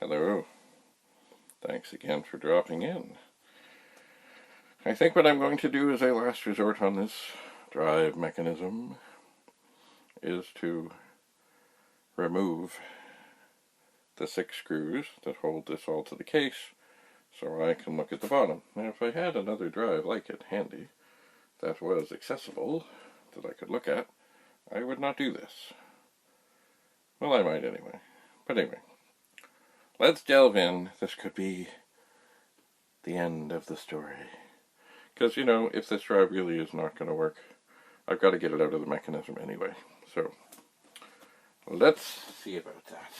Hello. Thanks again for dropping in. I think what I'm going to do as a last resort on this drive mechanism is to remove the 6 screws that hold this all to the case so I can look at the bottom. Now if I had another drive like it handy that was accessible, that I could look at, I would not do this. Well, I might anyway. But anyway, let's delve in. This could be the end of the story. Because, you know, if this drive really is not going to work, I've got to get it out of the mechanism anyway. So, let's see about that.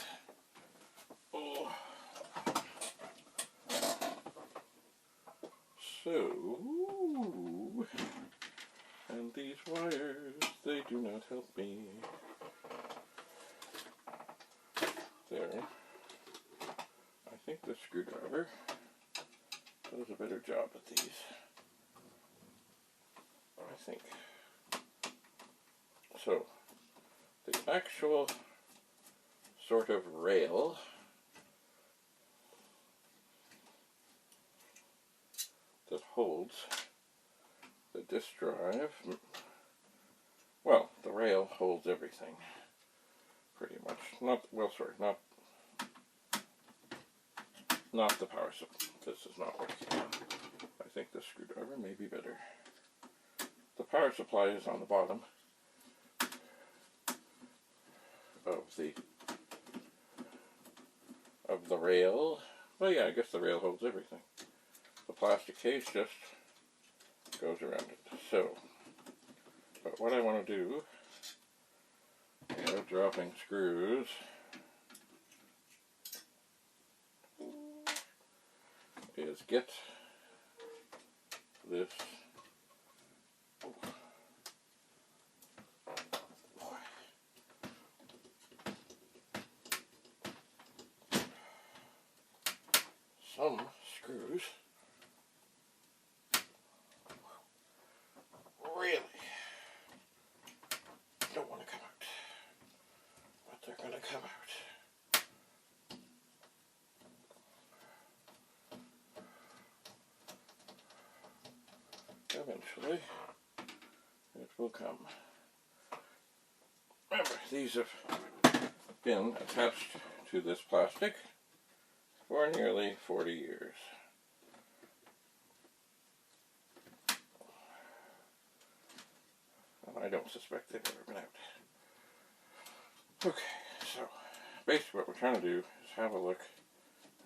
Oh. So, and these wires, they do not help me. There. I think the screwdriver does a better job at these. I think. So, the actual sort of rail that holds the disk drive, well, the rail holds everything, pretty much. Not the power supply. This is not working. I think the screwdriver may be better. The power supply is on the bottom of the rail. Well, yeah, I guess the rail holds everything. The plastic case just goes around it. So, but what I want to do, without dropping screws, is get this some screws really don't want to come out, but they're going to come out. Eventually, it will come. Remember, these have been attached to this plastic for nearly 40 years. And I don't suspect they've ever been out. Okay, so basically what we're trying to do is have a look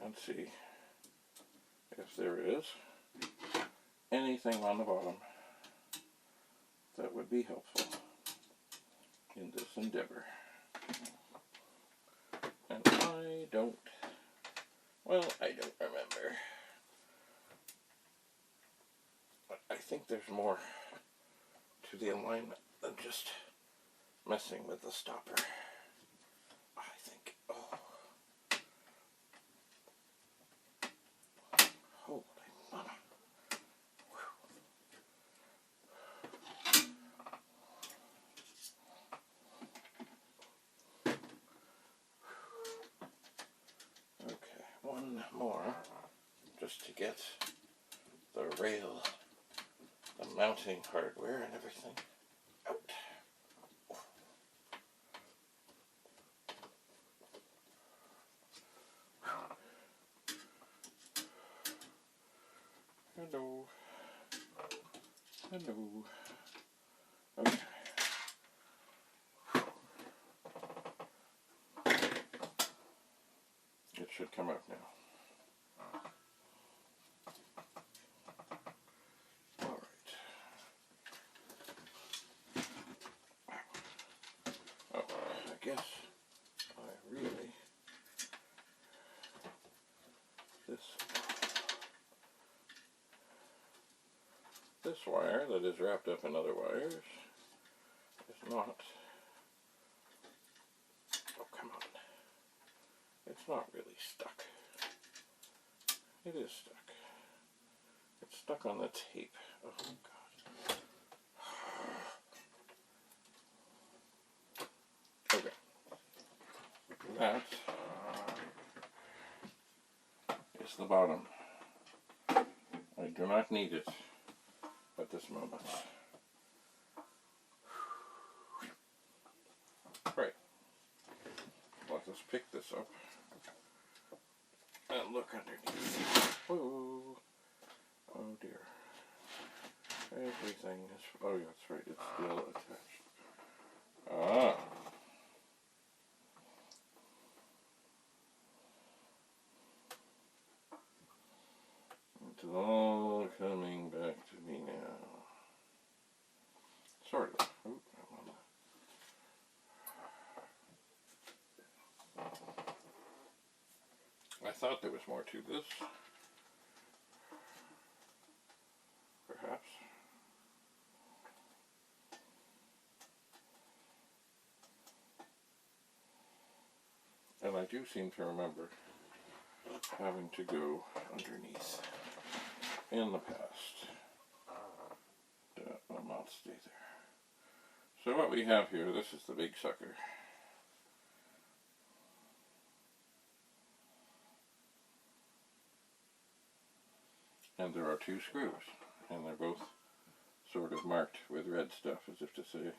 and see if there is anything on the bottom that would be helpful in this endeavor. And I don't remember. But I think there's more to the alignment than just messing with the stopper. I think, holy mama. Okay, one more, just to get the rail, the mounting hardware and everything out. Hello. Hello. Okay. It should come out now. I guess I really, this wire that is wrapped up in other wires is not, oh come on, it's not really stuck. It is stuck. It's stuck on the tape. Oh God. Okay. That is the bottom. I do not need it at this moment. Right. Let us pick this up and look underneath. Whoa. Oh dear. Everything is... Oh, that's right. It's still attached. Ah. It's all coming back to me now. Sort of. Ooh, I thought there was more to this. Perhaps. And I do seem to remember having to go underneath in the past. That will not stay there. So what we have here, this is the big sucker. And there are two screws, and they're both sort of marked with red stuff, as if to say,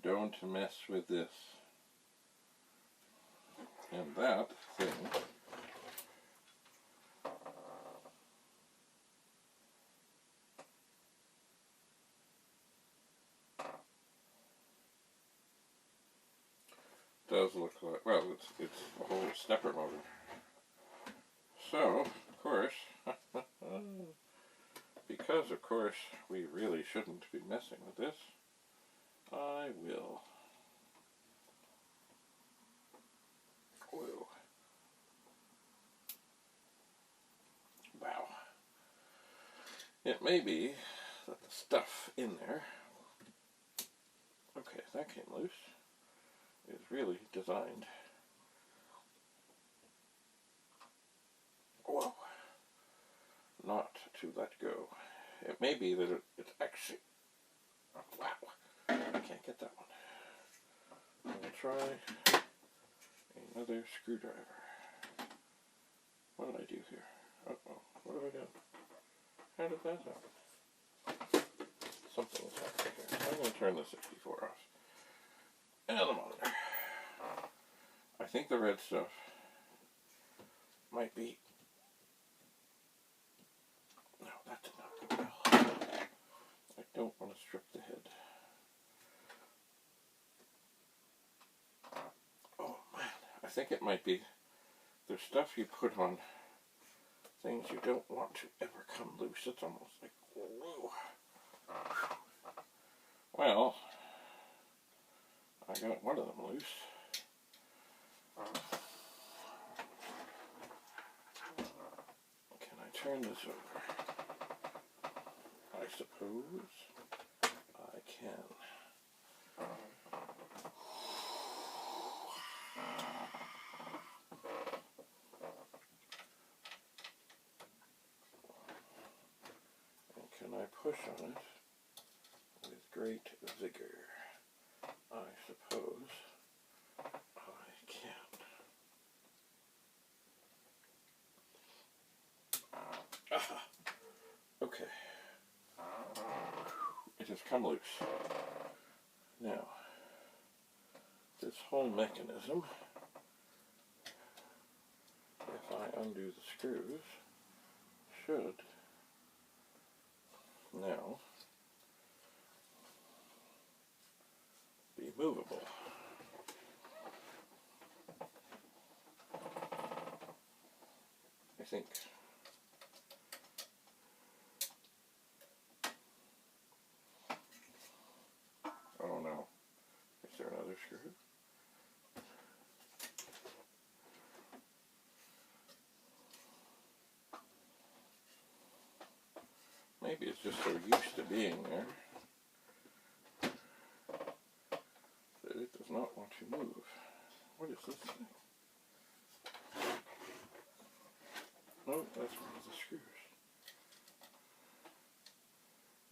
don't mess with this. And that thing does look like, well, it's a whole stepper motor. So, of course, because of course we really shouldn't be messing with this, I will. Whoa. Wow. It may be that the stuff in there, okay, that came loose, is really designed, whoa, not to let go. It may be that it's actually, oh, wow, I can't get that one. I'll try another screwdriver. What did I do here? Uh-oh, what have I done? How did that happen? Something is happening here. I'm going to turn the 64 off. And the monitor. I think the red stuff might be... No, that did not go well. I don't want to strip the head. Oh man, I think it might be... There's stuff you put on things you don't want to ever come loose. It's almost like, whoa. Well, I got one of them loose. Can I turn this over? I suppose I can. And can I push on it with great vigor? I suppose I can. Aha. Okay. It has come loose. Now, this whole mechanism, if I undo the screws, should now be movable. I think. Oh no. Is there another screw? Maybe it's just so used to being there that it does not want to move. What is this thing? No, that's one of the screws.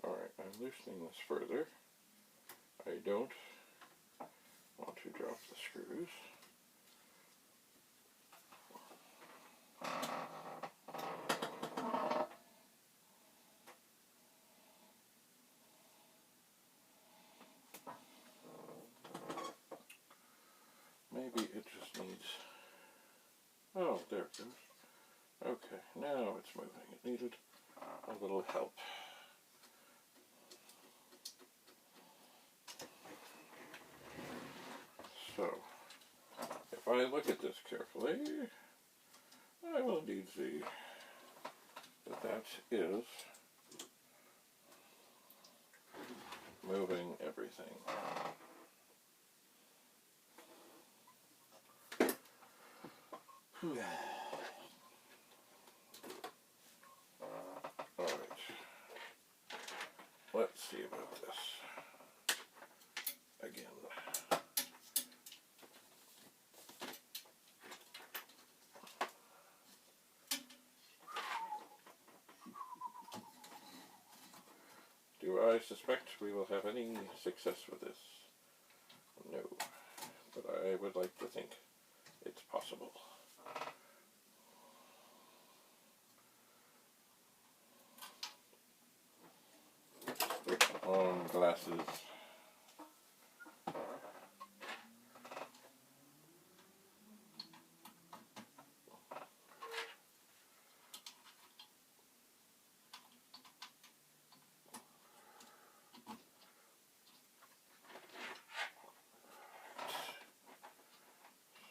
Alright, I'm loosening this further. I don't want to drop the screws. maybe it just needs, oh, there it goes. Okay, now it's moving. It needed a little help. So, if I look at this carefully, I will indeed see that that is moving everything. Alright. Let's see about this. Again. Do I suspect we will have any success with this? No. But I would like to think it's possible. On glasses.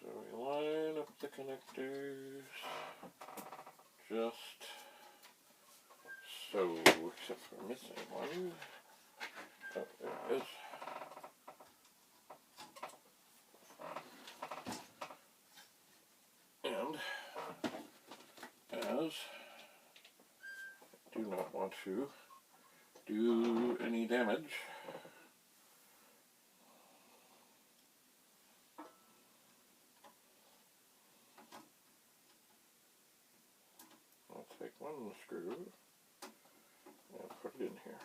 So we line up the connectors just so, except for missing one. Oh, there it is. And as I do not want to do any damage, I'll take one screw and put it in here.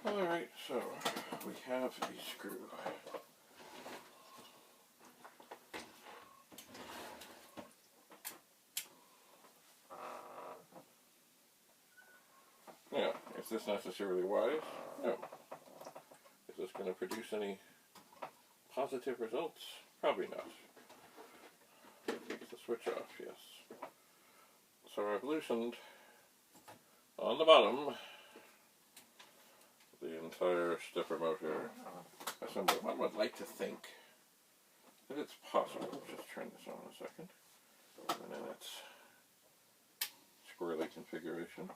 Alright, so we have a screw. Now, is this necessarily wise? No. Is this going to produce any positive results? Probably not. Take the switch off, yes. So I've loosened on the bottom the entire stepper motor assembly. One would like to think that it's possible. Just turn this on a second. And in its squirrely configuration.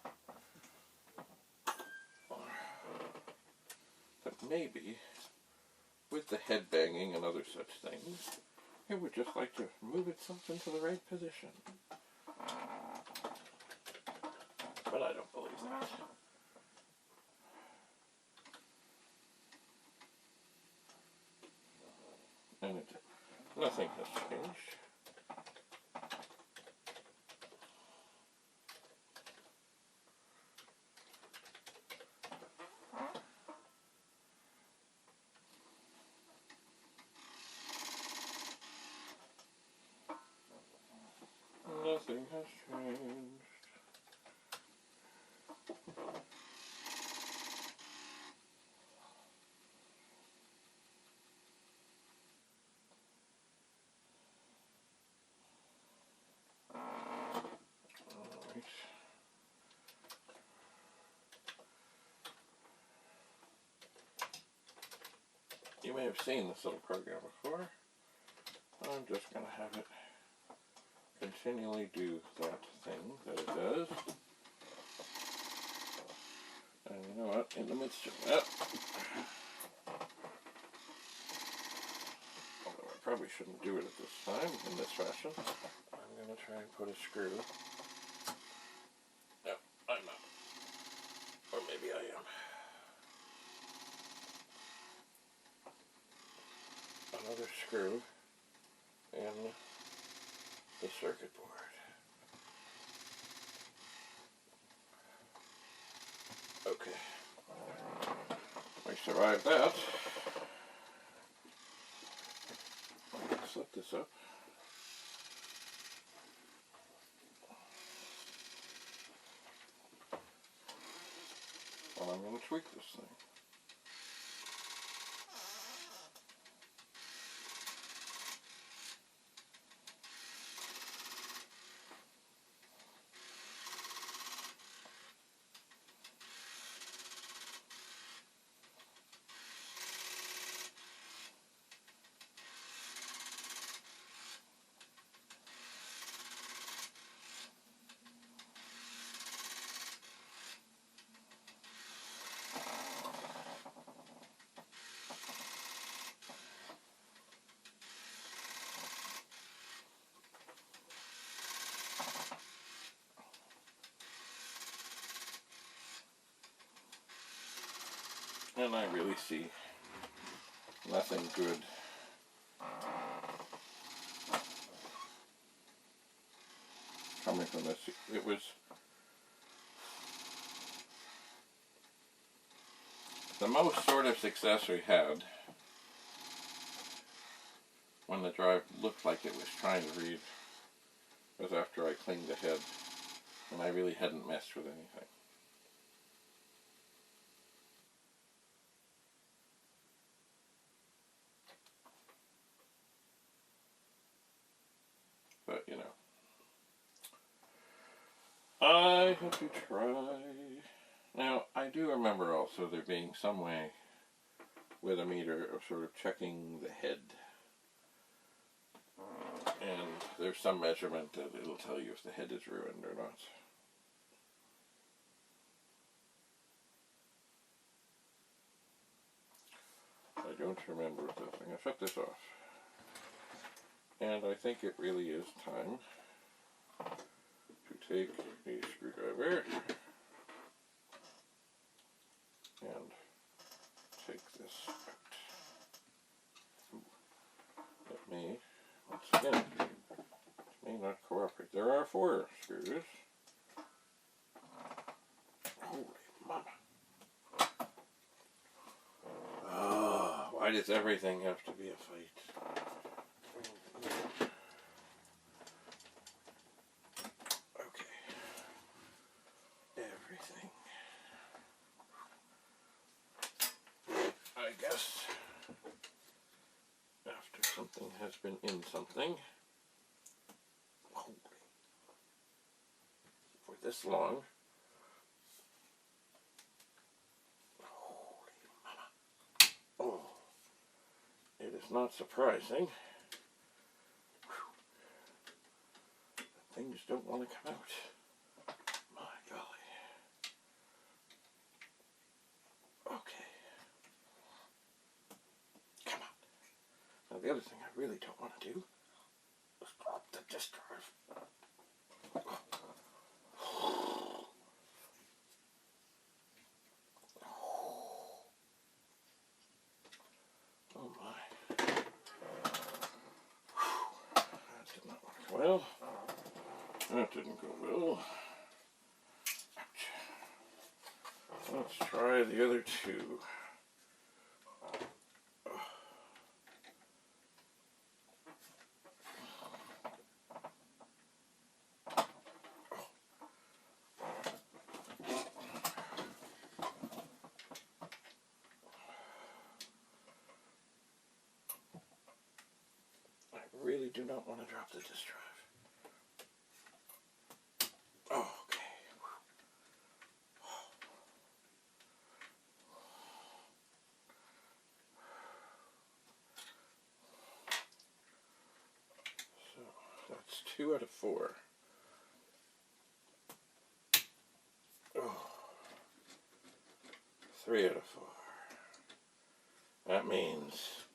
That maybe, with the head banging and other such things, it would just like to move itself into the right position. But I don't believe that. And nothing has changed. Nothing has changed. Alright. You may have seen this little program before. I'm just going to have it continually do that thing that it does. And you know what? In the midst of that, although I probably shouldn't do it at this time in this fashion, I'm going to try and put a screw. No, I'm not. Or maybe I am. Another screw in the circuit board. Okay. We survived that. Slip this up. Well, I'm going to tweak this thing. And I really see nothing good coming from this. It was the most sort of success we had when the drive looked like it was trying to read was after I cleaned the head and I really hadn't messed with anything. But, you know, I had to try. Now, I do remember also there being some way with a meter of sort of checking the head. And there's some measurement that it'll tell you if the head is ruined or not. I don't remember what that thing. I shut this off. And I think it really is time to take a screwdriver and take this out. Ooh. Let me, once again, it may not cooperate. There are 4 screws. Holy mama. Oh, why does everything have to be a fight? Something has been in something for this long. Holy mama. Oh, it is not surprising. Things don't want to come out. My golly. Okay. Come on. Now the other thing I really don't want to do is drop the disk drive. Oh my. That did not work well. That didn't go well. Ouch. Let's try the other 2. I really do not want to drop the disk drive. Oh, okay. So that's 2 out of 4. Oh, 3 out of 4. That means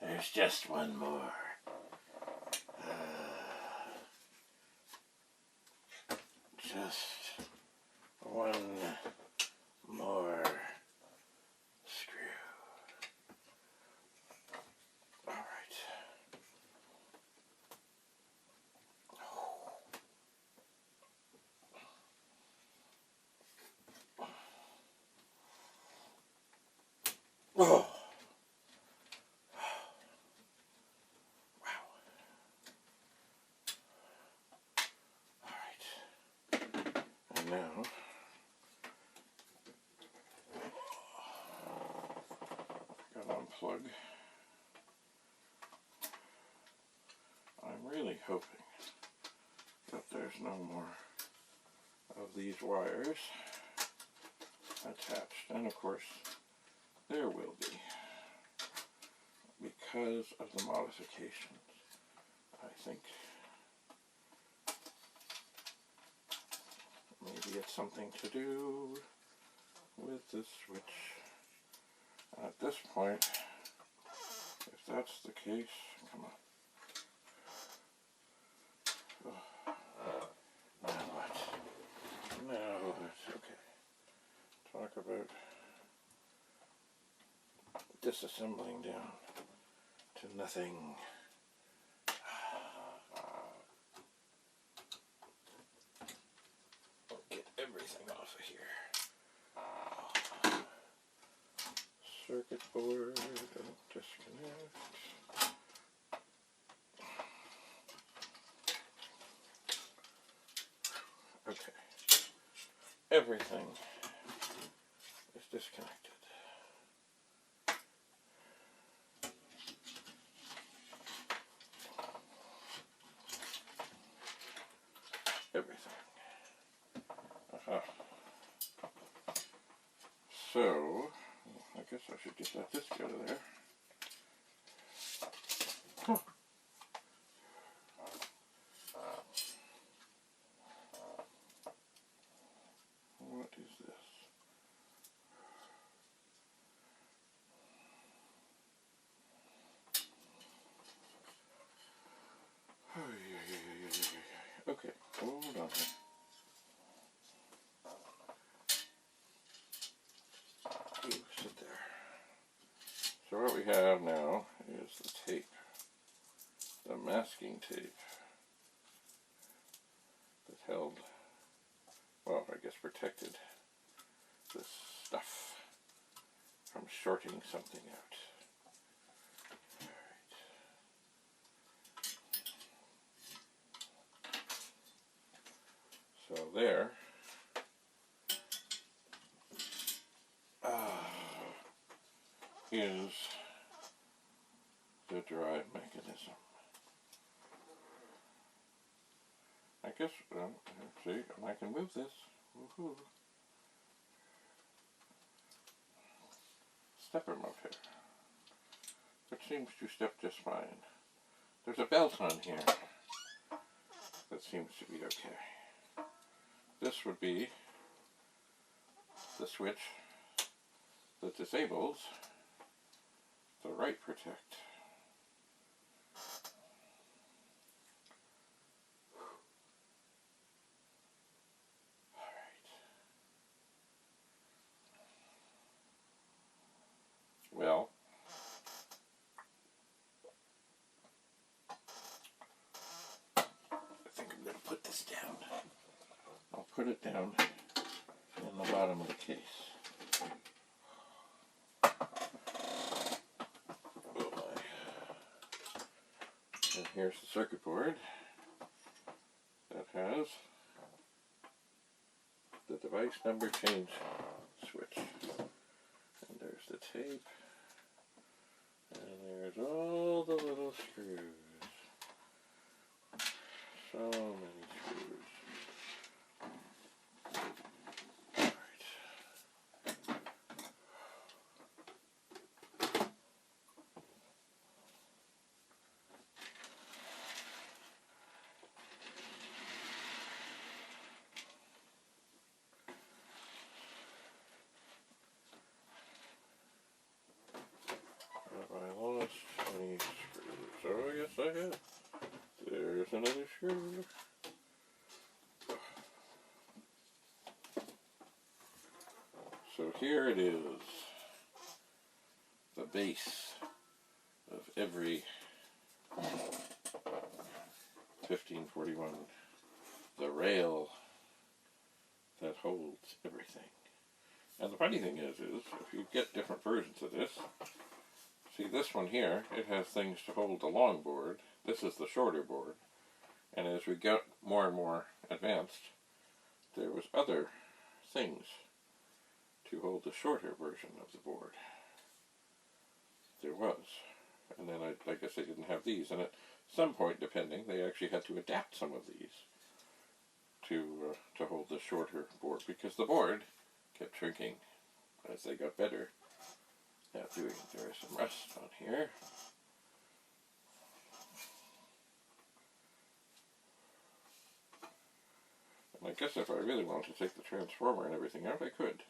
there's just one more. Just one more screw. All right. Oh. and unplug. I'm really hoping that there's no more of these wires attached, and of course there will be, because of the modifications. I think maybe it's something to do with this switch. And at this point, if that's the case, come on. Oh, now what? Now what? Okay. Talk about disassembling down to nothing. Get everything off of here. Circuit board, don't disconnect. Okay. Everything is disconnected. Everything. So, I guess I should get that disc out of there. Huh. What is this? Okay, hold on. Ooh, sit there. So what we have now is the tape, the masking tape that held, well, I guess protected this stuff from shorting something out. So there is the drive mechanism. I guess, see, I can move this. Woohoo. Stepper motor, which seems to step just fine. There's a belt on here that seems to be okay. This would be the switch that disables the right protect. Well, I think I'm going to put this down. I'll put it down in the bottom of the case. Oh my. And here's the circuit board that has the device number change switch. And there's the tape. And there's all the little screws. So many screws. Have I lost any screws? Oh, yes I have. There's another screw. So here it is. The base of every 1541. The rail that holds everything. And the funny thing is if you get different versions of this, see this one here, it has things to hold the long board. This is the shorter board. And as we get more and more advanced, there was other things to hold the shorter version of the board. I guess they didn't have these, and at some point, depending, they actually had to adapt some of these to hold the shorter board, because the board kept shrinking as they got better at doing it. There is some rust on here. And I guess if I really wanted to take the transformer and everything out, I could,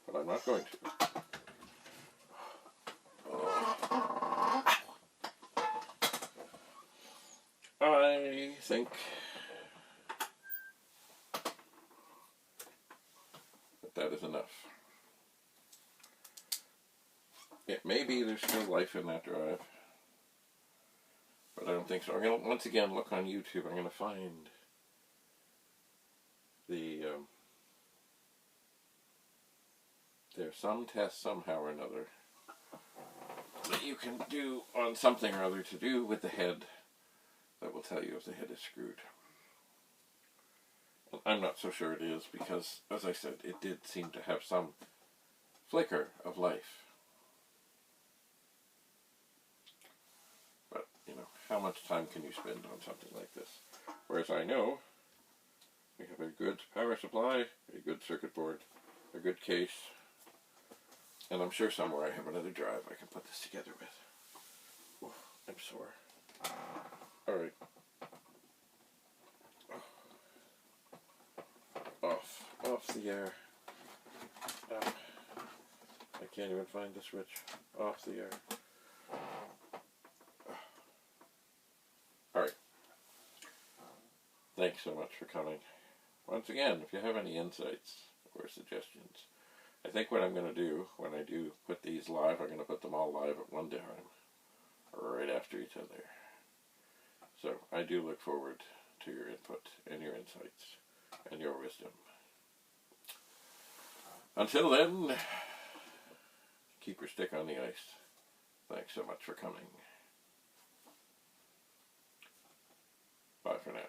but I'm not going to. I think that is enough. It may be there's still life in that drive, but I don't think so. I'm going to once again look on YouTube. I'm going to find there's some test somehow or another that you can do on something or other to do with the head that will tell you if the head is screwed. And I'm not so sure it is, because, as I said, it did seem to have some flicker of life. But, you know, how much time can you spend on something like this? Whereas I know we have a good power supply, a good circuit board, a good case, and I'm sure somewhere I have another drive I can put this together with. Oof, I'm sore. Alright. Off the air. I can't even find the switch. Off the air. Alright. Thanks so much for coming. Once again, if you have any insights or suggestions, I think what I'm going to do when I do put these live, I'm going to put them all live at one time, right after each other. So I do look forward to your input and your insights and your wisdom. Until then, keep your stick on the ice. Thanks so much for coming. Bye for now.